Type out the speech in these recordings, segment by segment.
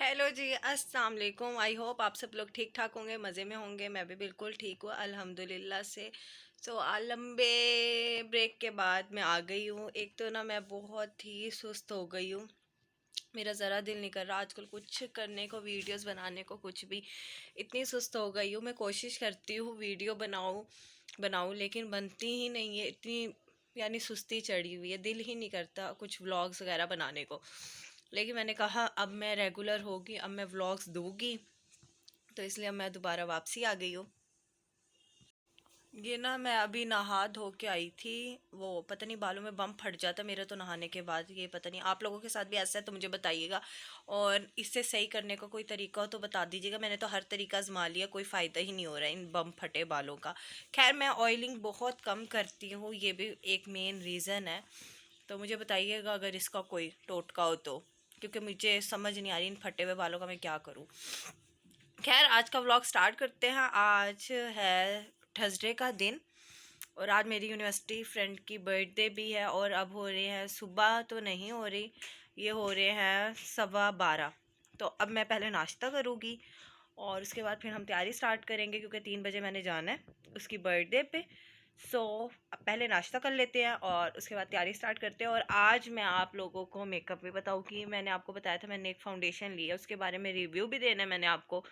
Hello जी, अस्सलाम वालेकुम। I hope आप सब लोग ठीक ठाक होंगे, मज़े में होंगे। मैं भी बिल्कुल ठीक हूँ अल्हम्दुलिल्लाह से। लंबे ब्रेक के बाद मैं आ गई हूँ। एक तो ना मैं बहुत ही सुस्त हो गई हूँ। मेरा ज़रा दिल नहीं कर रहा आजकल कुछ करने को, वीडियोस बनाने को, कुछ भी। इतनी सुस्त हो गई हूँ। मैं कोशिश करती हूँ वीडियो बनाऊँ बनाऊँ लेकिन बनती ही नहीं है। इतनी यानी सुस्ती चढ़ी हुई है, दिल ही नहीं करता कुछ व्लॉग्स वगैरह बनाने को। लेकिन मैंने कहा अब मैं रेगुलर होगी, अब मैं व्लॉग्स दूंगी, तो इसलिए अब मैं दोबारा वापसी आ गई हूँ। ये ना मैं अभी नहा धो के आई थी। वो पता नहीं बालों में बम फट जाता मेरे तो नहाने के बाद। ये पता नहीं आप लोगों के साथ भी ऐसा है तो मुझे बताइएगा, और इससे सही करने का कोई तरीका हो तो बता दीजिएगा। मैंने तो हर तरीका आजमा लिया, कोई फ़ायदा ही नहीं हो रहा है इन बम फटे बालों का। खैर मैं ऑयलिंग बहुत कम करती हूँ, ये भी एक मेन रीज़न है। तो मुझे बताइएगा अगर इसका कोई टोटका हो तो, क्योंकि मुझे समझ नहीं आ रही इन फटे हुए बालों का मैं क्या करूँ। खैर आज का व्लॉग स्टार्ट करते हैं। आज है थर्सडे का दिन, और आज मेरी यूनिवर्सिटी फ्रेंड की बर्थडे भी है। और अब हो रहे हैं, सुबह तो नहीं हो रही, ये हो रहे हैं 12:15। तो अब मैं पहले नाश्ता करूँगी और उसके बाद फिर हम तैयारी स्टार्ट करेंगे, क्योंकि 3 बजे मैंने जाना है उसकी बर्थडे पे। सो अब पहले नाश्ता कर लेते हैं और उसके बाद तैयारी स्टार्ट करते हैं। और आज मैं आप लोगों को मेकअप भी बताऊँगी। मैंने आपको बताया था मैंने एक फाउंडेशन लिया, उसके बारे में रिव्यू भी देना है मैंने आपको।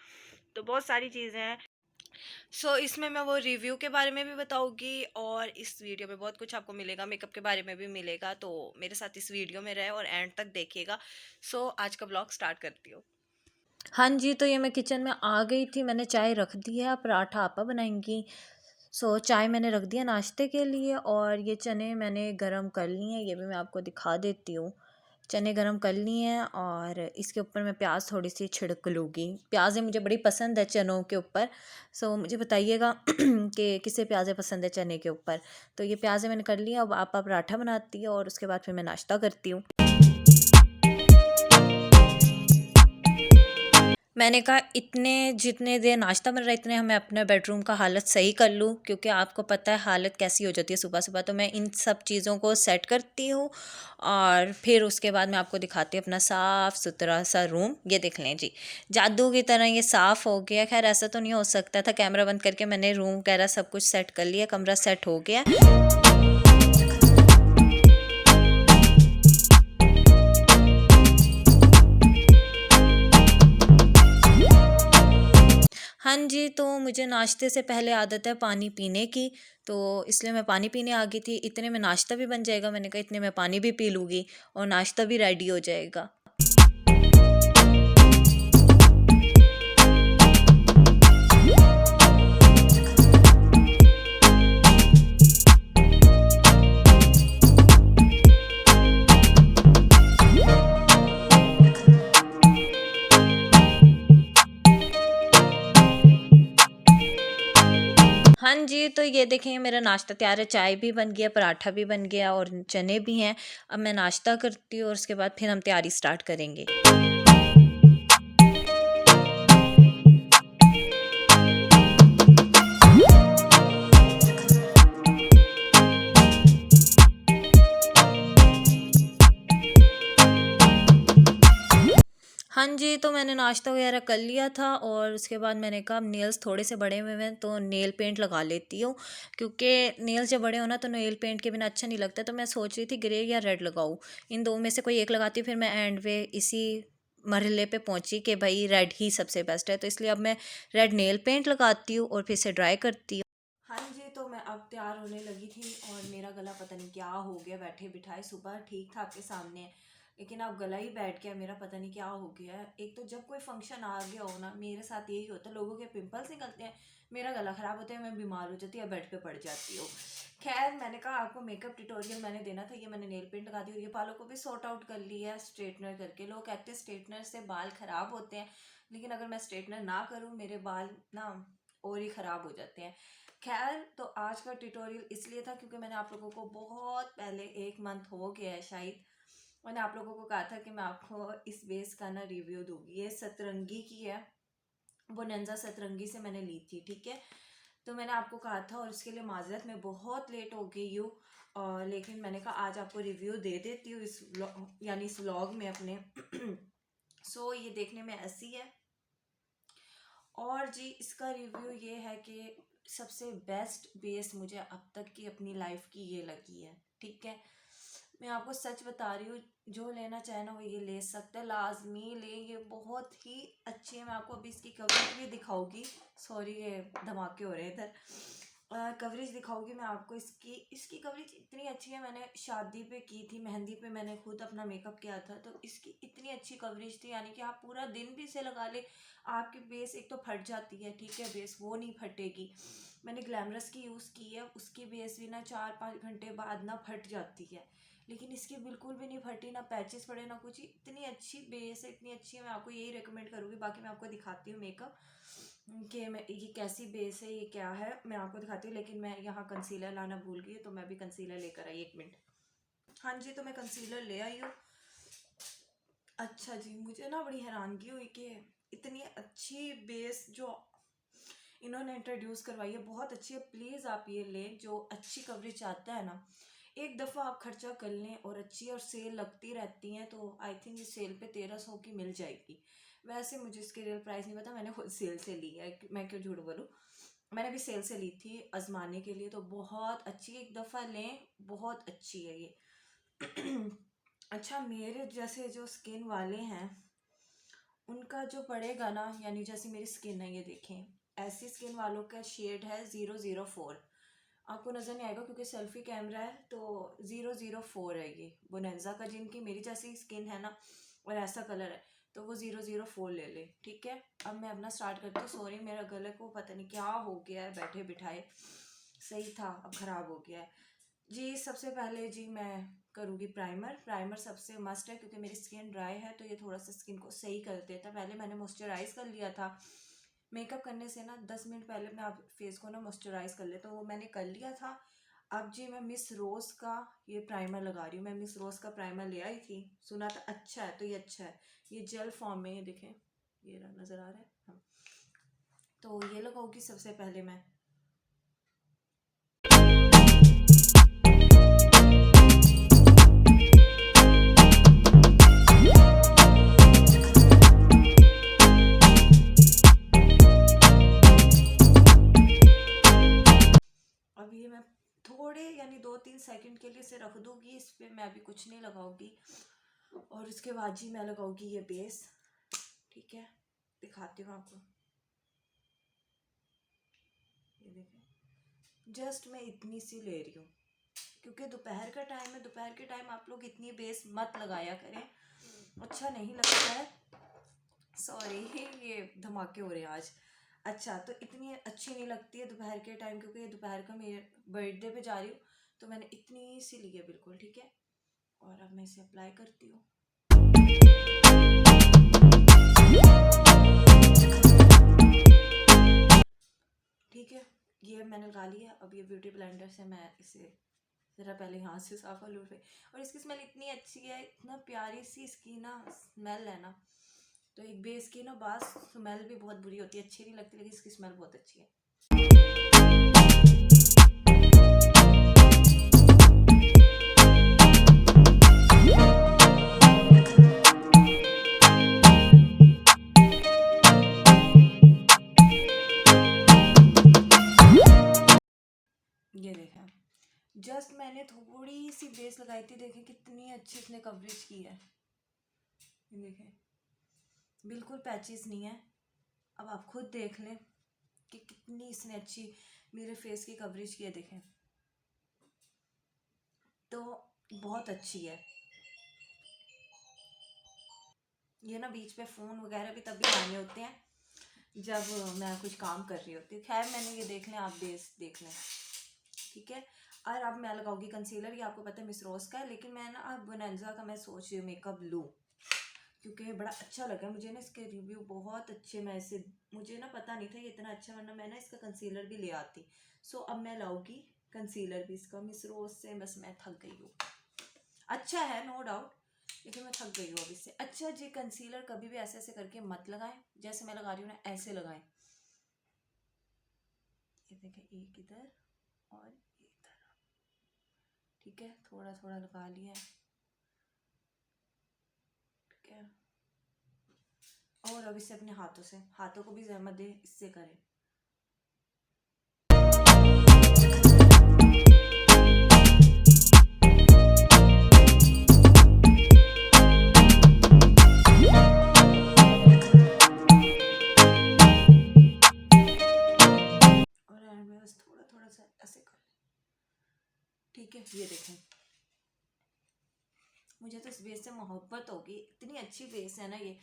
तो बहुत सारी चीज़ें हैं। इसमें मैं वो रिव्यू के बारे में भी बताऊँगी, और इस वीडियो में बहुत कुछ आपको मिलेगा, मेकअप के बारे में भी मिलेगा। तो मेरे साथ इस वीडियो में रहे और एंड तक देखिएगा। आज का ब्लॉग स्टार्ट करती हूँ। हाँ जी, तो ये मैं किचन में आ गई थी, मैंने चाय रख दी है, पराठा आपा बनाएँगी। चाय मैंने रख दिया नाश्ते के लिए, और ये चने मैंने गरम कर लिए हैं, ये भी मैं आपको दिखा देती हूँ। चने गरम कर लिए हैं और इसके ऊपर मैं प्याज़ थोड़ी-सी छिड़क लूँगी। प्याज़ें मुझे बड़ी पसंद है चनों के ऊपर। मुझे बताइएगा कि किसे प्याज़ें पसंद है चने के ऊपर। तो ये प्याज़ें मैंने कर ली हैं, अब आपा पराठा बनाती है और उसके बाद फिर मैं नाश्ता करती हूँ। मैंने कहा इतने जितने देर नाश्ता बन रहा है इतने मैं अपने बेडरूम का हालत सही कर लूँ, क्योंकि आपको पता है हालत कैसी हो जाती है सुबह सुबह। तो मैं इन सब चीज़ों को सेट करती हूँ और फिर उसके बाद मैं आपको दिखाती हूँ अपना साफ़ सुथरा सा रूम। ये देख लें जी, जादू की तरह ये साफ़ हो गया। खैर ऐसा तो नहीं हो सकता था, कैमरा बंद करके मैंने रूम वगैरह सब कुछ सेट कर लिया, कमरा सेट हो गया। हाँ जी, तो मुझे नाश्ते से पहले आदत है पानी पीने की, तो इसलिए मैं पानी पीने आ गई थी। इतने में नाश्ता भी बन जाएगा, मैंने कहा इतने में पानी भी पी लूँगी और नाश्ता भी रेडी हो जाएगा। हाँ जी, तो ये देखें मेरा नाश्ता तैयार है, चाय भी बन गया, पराठा भी बन गया और चने भी हैं। अब मैं नाश्ता करती हूँ और उसके बाद फिर हम तैयारी स्टार्ट करेंगे। हाँ जी, तो मैंने नाश्ता वगैरह कर लिया था और उसके बाद मैंने कहा अब नेल्स थोड़े से बड़े हुए हैं तो नेल पेंट लगा लेती हूँ, क्योंकि नेल्स जब बड़े हो ना तो नेल पेंट के बिना अच्छा नहीं लगता। तो मैं सोच रही थी ग्रे या रेड लगाऊँ, इन दो में से कोई एक लगाती हूँ। फिर मैं एंड पे इसी मरहले पे पहुंची कि भाई रेड ही सबसे बेस्ट है, तो इसलिए अब मैं रेड नेल पेंट लगाती हूँ और फिर से ड्राई करती हूँ। हाँ जी, तो मैं अब तैयार होने लगी थी और मेरा गला पता नहीं क्या हो गया। बैठे बिठाए सुबह ठीक था आपके सामने, लेकिन अब गला ही बैठ गया मेरा, पता नहीं क्या हो गया है। एक तो जब कोई फंक्शन आ गया हो ना, मेरे साथ यही होता है, लोगों के पिंपल्स निकलते हैं, मेरा गला ख़राब होता है, मैं बीमार हो जाती है, बेड पे पड़ जाती हूँ। खैर मैंने कहा आपको मेकअप ट्यूटोरियल मैंने देना था। ये मैंने नेल पेंट लगा दी और ये बालों को भी सॉर्ट आउट कर लिया है स्ट्रेटनर करके। लोग कहते हैं स्ट्रेटनर से बाल ख़राब होते हैं, लेकिन अगर मैं स्ट्रेटनर ना करूँ मेरे बाल ना और ही ख़राब हो जाते हैं। खैर तो आज का ट्यूटोरियल इसलिए था क्योंकि मैंने आप लोगों को बहुत पहले, 1 मंथ हो गया है शायद, मैंने आप लोगों को कहा था कि मैं आपको इस बेस का ना रिव्यू दूंगी। ये सतरंगी की है, बोनंजा सतरंगी से मैंने ली थी, ठीक है। तो मैंने आपको कहा था और इसके लिए माजरत मैं बहुत लेट हो गई हूँ, और लेकिन मैंने कहा आज आपको रिव्यू दे देती हूँ इस यानी इस व्लॉग में अपने। सो ये देखने में ऐसी है। और जी इसका रिव्यू ये है कि सबसे बेस्ट बेस मुझे अब तक की अपनी लाइफ की ये लगी है। ठीक है, मैं आपको सच बता रही हूँ, जो लेना चाहे ना वो ये ले सकते हैं, लाजमी ले, ये बहुत ही अच्छी है। मैं आपको अभी इसकी कवरेज भी दिखाऊंगी। सॉरी ये धमाके हो रहे हैं इधर। कवरेज दिखाऊंगी मैं आपको। इसकी इसकी कवरेज इतनी अच्छी है। मैंने शादी पे की थी, मेहंदी पे मैंने खुद अपना मेकअप किया था, तो इसकी इतनी अच्छी कवरेज थी, यानी कि आप पूरा दिन भी इसे लगा ले, आपकी बेस एक तो फट जाती है, ठीक है, बेस वो नहीं फटेगी। मैंने ग्लैमरस की यूज़ की है, उसकी बेस भी ना 4-5 घंटे बाद ना फट जाती है, लेकिन इसकी बिल्कुल भी नहीं फटी, ना पैचेस पड़े ना कुछ। इतनी अच्छी बेस है, इतनी अच्छी है, मैं आपको यही रिकमेंड करूँगी। बाकी मैं आपको दिखाती हूँ मेकअप कि मैं ये कैसी बेस है, ये क्या है, मैं आपको दिखाती हूँ। लेकिन मैं यहाँ कंसीलर लाना भूल गई, तो मैं भी कंसीलर लेकर आई, 1 मिनट। हाँ जी, तो मैं कंसीलर ले आई हूँ। अच्छा जी, मुझे ना बड़ी हैरानगी हुई कि इतनी अच्छी बेस जो इन्होंने इंट्रोड्यूस करवाई है, बहुत अच्छी है। प्लीज़ आप ये लें, जो अच्छी कवरेज चाहता है ना, एक दफ़ा आप खर्चा कर लें, और अच्छी और सेल लगती रहती हैं, तो आई थिंक इस सेल पे 1300 की मिल जाएगी। वैसे मुझे इसके रियल प्राइस नहीं पता, मैंने खुद सेल से ली है, मैं क्यों झूठ बोलूँ। मैंने भी सेल से ली थी आजमाने के लिए, तो बहुत अच्छी, एक दफ़ा लें, बहुत अच्छी है ये। अच्छा, मेरे जैसे जो स्किन वाले हैं उनका जो पड़ेगा ना, यानी जैसी मेरी स्किन है, ये देखें, ऐसी स्किन वालों का शेड है 004। आपको नज़र नहीं आएगा क्योंकि सेल्फी कैमरा है, तो 004 है ये बोनेंजा का। जिनकी मेरी जैसी स्किन है ना और ऐसा कलर है, तो वो 004 ले ले। ठीक है, अब मैं अपना स्टार्ट करती हूँ। सॉरी, मेरा गले को पता नहीं क्या हो गया है, बैठे बिठाए सही था, अब ख़राब हो गया है जी। सबसे पहले जी मैं करूँगी प्राइमर। प्राइमर सबसे मस्ट है क्योंकि मेरी स्किन ड्राई है, तो ये थोड़ा सा स्किन को सही कर देता है। पहले मैंने मॉइस्चराइज कर लिया था, मेकअप करने से ना 10 मिनट पहले मैं आप फेस को ना मॉइस्चराइज कर ले, तो वो मैंने कर लिया था। अब जी मैं मिस रोज़ का ये प्राइमर लगा रही हूँ। मैं मिस रोज़ का प्राइमर ले आई थी, सुना था अच्छा है, तो ये अच्छा है। ये जेल फॉर्म में, ये देखें, ये रहा, नज़र आ रहा है। हाँ, तो ये लगाऊंगी सबसे पहले मैं। अब ये मैं थोड़े यानी 2-3 सेकंड के लिए इसे रख दूंगी, इस पे मैं अभी कुछ नहीं लगाऊंगी। और उसके बाद जी मैं लगाऊंगी ये बेस। ठीक है, दिखाती हूँ आपको, ये देखें, जस्ट मैं इतनी सी ले रही हूँ क्योंकि दोपहर का टाइम है। दोपहर के टाइम आप लोग इतनी बेस मत लगाया करें, अच्छा नहीं लगता है। सॉरी, ये धमाके हो रहे हैं आज। अच्छा, तो इतनी अच्छी नहीं लगती है दोपहर के टाइम, क्योंकि ये दोपहर का मेरे बर्थडे पे जा रही हूँ, तो मैंने इतनी सी ली है बिल्कुल। ठीक है, और अब मैं इसे अप्लाई करती हूँ। ठीक है, ये मैंने लगा लिया। अब ये ब्यूटी ब्लेंडर से मैं इसे ज़रा पहले यहाँ से साफ़ा लूट रही। और इसकी स्मेल इतनी अच्छी है, इतना प्यारी सी इसकी ना स्मेल है ना। तो एक बेस की ना बात, स्मेल भी बहुत बुरी होती है, अच्छी नहीं लगती, लेकिन इसकी स्मेल बहुत अच्छी है। ये देखें, जस्ट मैंने थोड़ी सी बेस लगाई थी, देखें कितनी अच्छी इसने कवरेज की है। ये देखें, बिल्कुल पैचेस नहीं है। अब आप खुद देख लें कि कितनी इसने अच्छी मेरे फेस की कवरेज की है, देखें, तो बहुत अच्छी है। ये ना बीच पे फ़ोन वगैरह भी तभी आने होते हैं जब मैं कुछ काम कर रही होती हूँ। खैर, मैंने ये देख लें, आप बेस देख लें। ठीक है, और अब मैं लगाऊंगी कंसीलर। ये आपको पता है मिस रोज का है, लेकिन मैं ना अब बोनेंजा का मैं सोच रही हूँ मेकअप लूँ, क्योंकि बड़ा अच्छा लगा मुझे ना, इसके रिव्यू बहुत अच्छे। मैं इसे, मुझे ना पता नहीं था ये इतना अच्छा, वरना मैं ना इसका कंसीलर भी ले आती। सो अब मैं लाऊंगी कंसीलर भी इसका मिस रोज से। बस मैं थक गई हूँ, अच्छा है नो डाउट, लेकिन मैं थक गई हूँ अब इससे। अच्छा जी, कंसीलर कभी भी ऐसे ऐसे करके मत लगाएं, जैसे मैं लगा रही हूँ ना, ऐसे लगाएं। ये देखें, एक इधर और एक इधर। ठीक है, थोड़ा थोड़ा लगा लिया है। ठीक है, और अब इसे अपने हाथों को भी जहमत दे, इससे करें। और एंड में बस थोड़ा थोड़ा सा ऐसे कर, ठीक है। ये देखें, मुझे तो इस बेस से मोहब्बत होगी, इतनी अच्छी बेस है ना ये।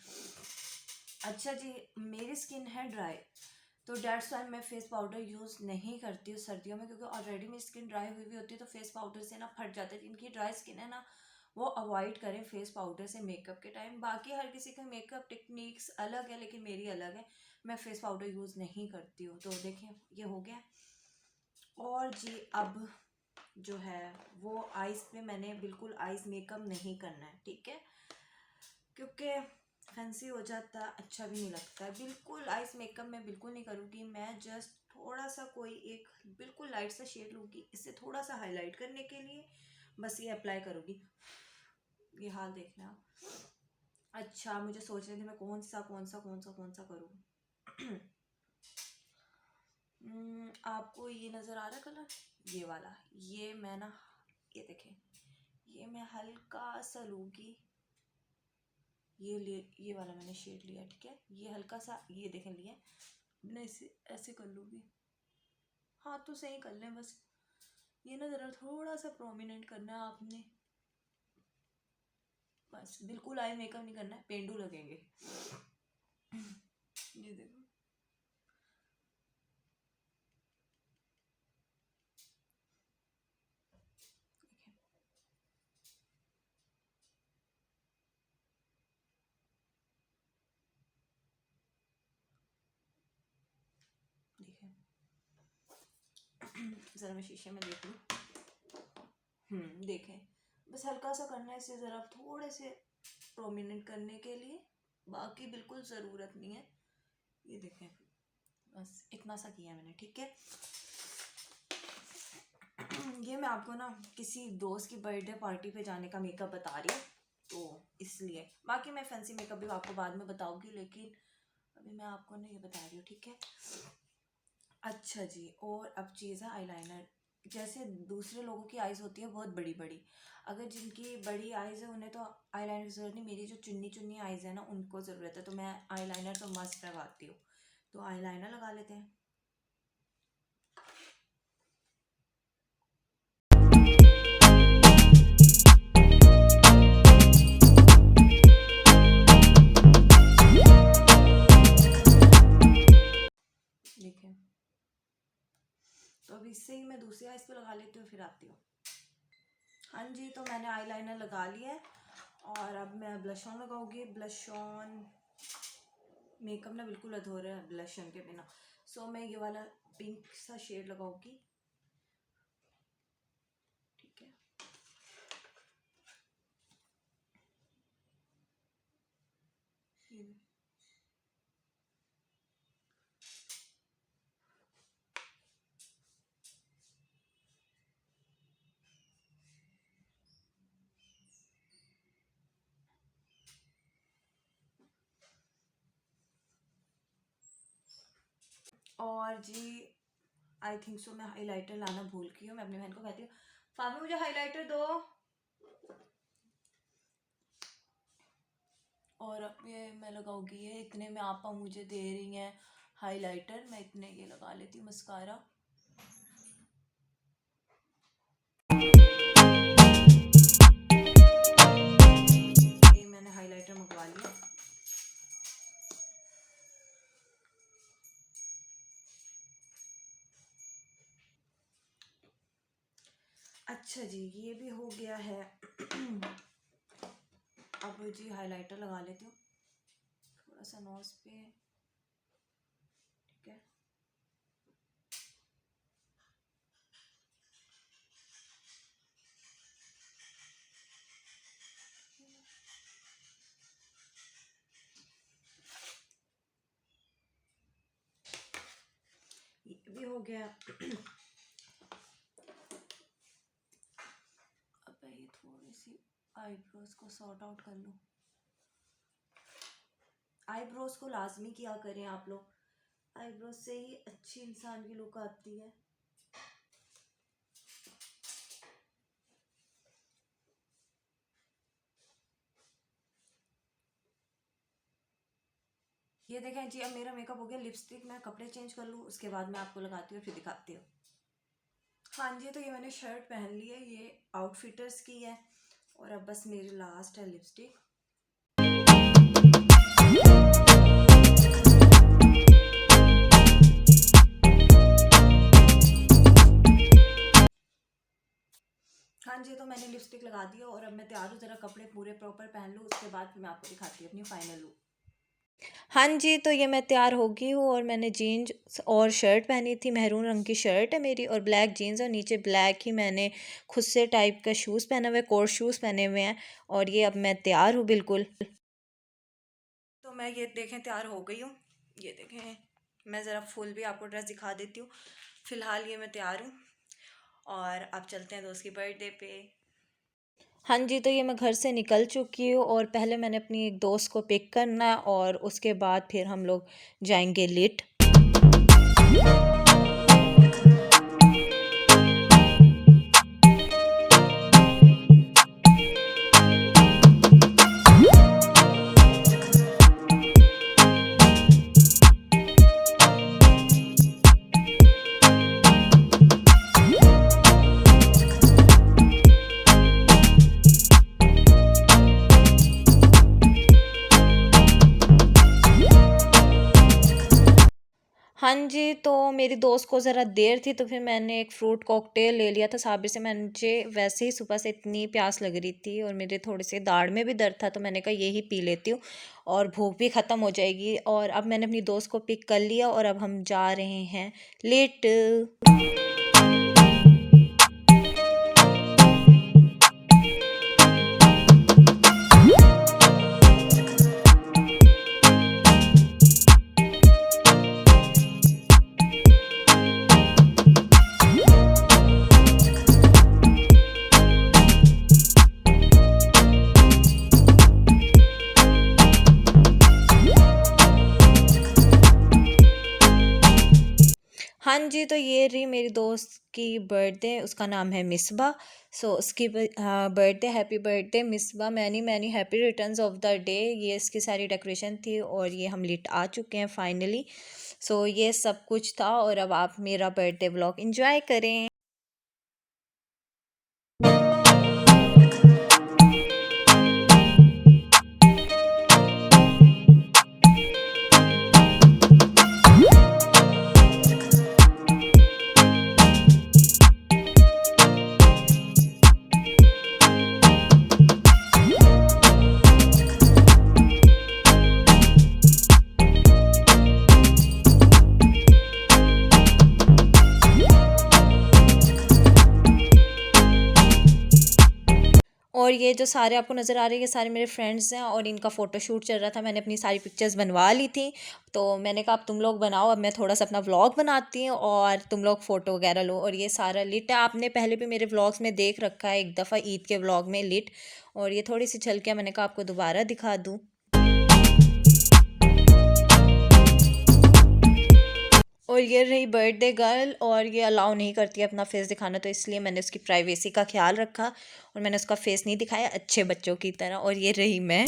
अच्छा जी, मेरी स्किन है ड्राई, तो डेट्स वाई मैं फेस पाउडर यूज़ नहीं करती हूँ सर्दियों में, क्योंकि ऑलरेडी मेरी स्किन ड्राई हुई हुई होती है, तो फेस पाउडर से ना फट जाता है। जिनकी ड्राई स्किन है ना, वो अवॉइड करें फेस पाउडर से मेकअप के टाइम। बाकी हर किसी का मेकअप टेक्निक्स अलग है, लेकिन मेरी अलग है, मैं फेस पाउडर यूज़ नहीं करती हूँ। तो देखें, ये हो गया। और जी अब जो है वो आईज पे मैंने बिल्कुल आईज मेकअप नहीं करना है, ठीक है, क्योंकि फैंसी हो जाता है, अच्छा भी नहीं लगता है। बिल्कुल आईज मेकअप मैं बिल्कुल नहीं करूँगी। मैं जस्ट थोड़ा सा कोई एक बिल्कुल लाइट सा शेड लूँगी, इससे थोड़ा सा हाईलाइट करने के लिए, बस ये अप्लाई करूँगी। ये हाल देखना आप। अच्छा, मुझे सोच रही थी मैं कौन सा करूँ। आपको ये नज़र आ रहा है कलर, ये वाला, ये मैं ना, ये देखें, ये मैं हल्का सा लूँगी। ये वाला मैंने शेड लिया, ठीक है। ये हल्का सा, ये देखें लिया, मैं इसे ऐसे कर लूँगी। हाथ तो सही कर लें, बस ये ना ज़रा थोड़ा सा प्रोमिनेंट करना है आपने, बस। बिल्कुल आई मेकअप नहीं करना है, पेंडू लगेंगे। ये देखो, देखें, ज़रा मैं शीशे में देख लूँ। देखें, बस हल्का सा करना है इसे, ज़रा थोड़े से प्रोमिनेंट करने के लिए, बाकी बिल्कुल ज़रूरत नहीं है। ये देखें, बस इतना सा किया मैंने, ठीक है। ये मैं आपको ना किसी दोस्त की बर्थडे पार्टी पे जाने का मेकअप बता रही हूँ, तो इसलिए। बाकी मैं फैंसी मेकअप भी आपको बाद में बताऊंगी, लेकिन अभी मैं आपको ना ये बता रही हूँ, ठीक है। अच्छा जी, और अब चीज़ है आईलाइनर। जैसे दूसरे लोगों की आइज़ होती है बहुत बड़ी बड़ी, अगर जिनकी बड़ी आइज़ है उन्हें तो आईलाइनर की ज़रूरत नहीं। मेरी जो चुन्नी चुन्नी आइज़ है ना, उनको ज़रूरत है, तो मैं आईलाइनर तो मस्त लगाती हूँ। तो आईलाइनर लगा लेते हैं। देखें, तो अब इससे ही मैं दूसरी आइज़ पे लगा लेती हूँ, फिर आती हूँ। हाँ जी, तो मैंने आईलाइनर लगा लिया है, और अब मैं ब्लश ऑन लगाऊंगी। ब्लश ऑन, मेकअप ना बिल्कुल अधूरा है ब्लश ऑन के बिना, सो मैं ये वाला पिंक सा शेड लगाऊंगी, ठीक है। ये और जी, आई थिंक सो मैं हाइलाइटर लाना भूल गई हूँ। मैं अपनी बहन को कहती हूँ, फामी मुझे हाइलाइटर दो। और अब ये मैं लगाऊंगी, ये इतने में आपा मुझे दे रही हैं हाइलाइटर, मैं इतने ये लगा लेती हूँ मस्कारा। ये मैंने हाइलाइटर मंगवा लिया। अच्छा जी, ये भी हो गया है। अब जी हाइलाइटर लगा लेती हूँ थोड़ा सा नोज पे, ठीक है। ये भी हो गया। अब मैं ये थोड़ी सी आईब्रोज को सॉर्ट आउट कर लूँ। आईब्रोज को लाजमी किया करें आप लोग, आईब्रोज से ही अच्छी इंसान की लुक आती है। ये देखें जी, अब मेरा मेकअप हो गया। लिपस्टिक मैं कपड़े चेंज कर लूँ, उसके बाद मैं आपको लगाती हूँ, फिर दिखाती हूँ। हाँ जी, तो ये मैंने शर्ट पहन ली है, ये आउटफिटर्स की है, और अब बस मेरी लास्ट है लिपस्टिक। हाँ जी, तो मैंने लिपस्टिक लगा दी है और अब मैं तैयार हूँ। ज़रा कपड़े पूरे प्रॉपर पहन लूँ, उसके बाद फिर मैं आपको दिखाती हूँ अपनी फाइनल लुक। हाँ जी, तो ये मैं तैयार हो गई हूँ और मैंने जीन्स और शर्ट पहनी थी, मेहरून रंग की शर्ट है मेरी, और ब्लैक जीन्स, और नीचे ब्लैक ही मैंने खुद से टाइप का शूज़ पहना हुआ है, कोर्ट शूज़ पहने हुए हैं। और ये अब मैं तैयार हूँ बिल्कुल। तो मैं ये देखें तैयार हो गई हूँ, ये देखें। मैं ज़रा फुल भी आपको ड्रेस दिखा देती हूँ। फ़िलहाल ये मैं तैयार हूँ और अब चलते हैं दोस्त की बर्थडे पे। हाँ जी, तो ये मैं घर से निकल चुकी हूँ और पहले मैंने अपनी एक दोस्त को पिक करना है और उसके बाद फिर हम लोग जाएंगे लिट। हाँ जी, तो मेरी दोस्त को ज़रा देर थी तो फिर मैंने एक फ्रूट कॉकटेल ले लिया था साबिर से। मुझे वैसे ही सुबह से इतनी प्यास लग रही थी और मेरे थोड़े से दाढ़ में भी दर्द था, तो मैंने कहा यही पी लेती हूँ और भूख भी ख़त्म हो जाएगी। और अब मैंने अपनी दोस्त को पिक कर लिया और अब हम जा रहे हैं लेट। हाँ जी, तो ये रही मेरी दोस्त की बर्थडे, उसका नाम है मिसबा। सो उसकी birthday, happy birthday Misbah, many many happy returns of the day. ये इसकी सारी डेकोरेशन थी और ये हम लिट आ चुके हैं फाइनली। सो ये सब कुछ था और अब आप मेरा बर्थडे व्लॉग एंजॉय करें। और ये जो सारे आपको नज़र आ रहे हैं, ये सारे मेरे फ्रेंड्स हैं और इनका फ़ोटोशूट चल रहा था। मैंने अपनी सारी पिक्चर्स बनवा ली थी, तो मैंने कहा अब तुम लोग बनाओ, अब मैं थोड़ा सा अपना व्लॉग बनाती हूँ और तुम लोग फ़ोटो वगैरह लो। और ये सारा लिट है, आपने पहले भी मेरे व्लॉग्स में देख रखा है एक दफ़ा ईद के व्लॉग में लिट, और ये थोड़ी सी झलकियाँ मैंने कहा आपको दोबारा दिखा दूँ। और ये रही बर्थडे गर्ल, और ये अलाउ नहीं करती है अपना फेस दिखाना, तो इसलिए मैंने उसकी प्राइवेसी का ख्याल रखा और मैंने उसका फेस नहीं दिखाया अच्छे बच्चों की तरह। और ये रही मैं।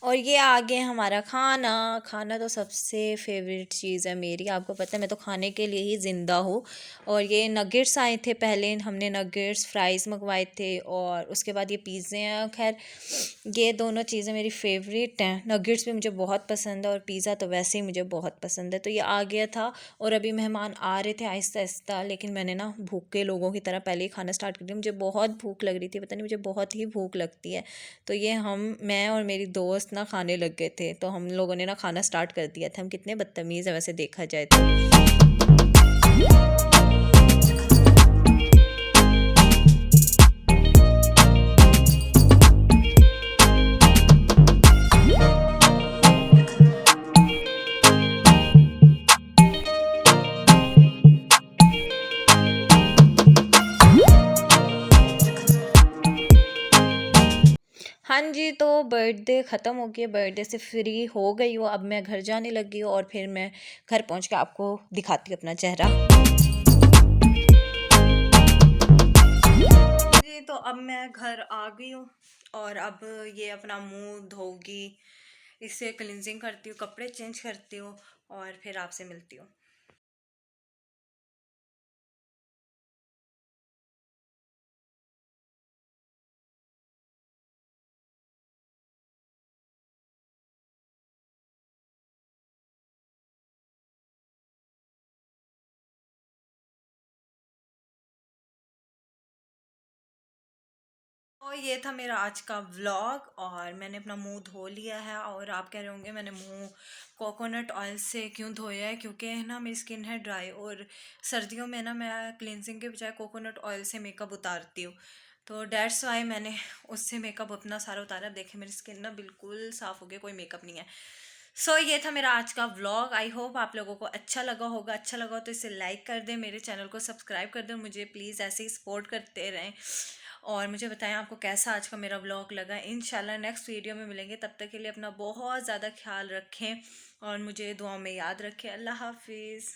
और ये आ गया हमारा खाना। खाना तो सबसे फेवरेट चीज़ है मेरी, आपको पता है मैं तो खाने के लिए ही ज़िंदा हूँ। और ये नगेट्स आए थे, पहले हमने नगेट्स फ्राइज़ मंगवाए थे और उसके बाद ये पिज़्ज़े हैं। खैर ये दोनों चीज़ें मेरी फेवरेट हैं, नगेट्स भी मुझे बहुत पसंद है और पिज़्ज़ा तो वैसे ही मुझे बहुत पसंद है। तो ये आ गया था और अभी मेहमान आ रहे थे आहिस्ता आहिस्ता, लेकिन मैंने ना भूखे लोगों की तरह पहले ही खाना स्टार्ट कर दिया। मुझे बहुत भूख लग रही थी, पता नहीं मुझे बहुत ही भूख लगती है। तो ये मैं और मेरी दोस्त ना खाने लग गए थे, तो हम लोगों ने ना खाना स्टार्ट कर दिया था। हम कितने बदतमीज़ है वैसे देखा जाए तो। हाँ जी, तो बर्थडे ख़त्म हो गया, बर्थडे से फ्री हो गई हूँ, अब मैं घर जाने लगी हूँ और फिर मैं घर पहुँच के आपको दिखाती हूँ अपना चेहरा। जी, तो अब मैं घर आ गई हूँ और अब ये अपना मुँह धोगी, इससे क्लींजिंग करती हूँ, कपड़े चेंज करती हूँ और फिर आपसे मिलती हूँ। और ये था मेरा आज का व्लॉग और मैंने अपना मुंह धो लिया है। और आप कह रहे होंगे मैंने मुंह कोकोनट ऑयल से क्यों धोया है, क्योंकि है ना मेरी स्किन है ड्राई और सर्दियों में ना मैं क्लिनजिंग के बजाय कोकोनट ऑयल से मेकअप उतारती हूँ, तो डेट्स वाई मैंने उससे मेकअप अपना सारा उतारा। देखे मेरी स्किन ना बिल्कुल साफ़ हो गई, कोई मेकअप नहीं है। सो ये था मेरा आज का व्लॉग। आई होप आप लोगों को अच्छा लगा होगा। अच्छा लगा हो तो इसे लाइक कर दें, मेरे चैनल को सब्सक्राइब कर दें, मुझे प्लीज़ ऐसे ही सपोर्ट करते रहें और मुझे बताएं आपको कैसा आज का मेरा व्लॉग लगा। इंशाल्लाह नेक्स्ट वीडियो में मिलेंगे, तब तक के लिए अपना बहुत ज़्यादा ख्याल रखें और मुझे दुआ में याद रखें। अल्लाह हाफिज़।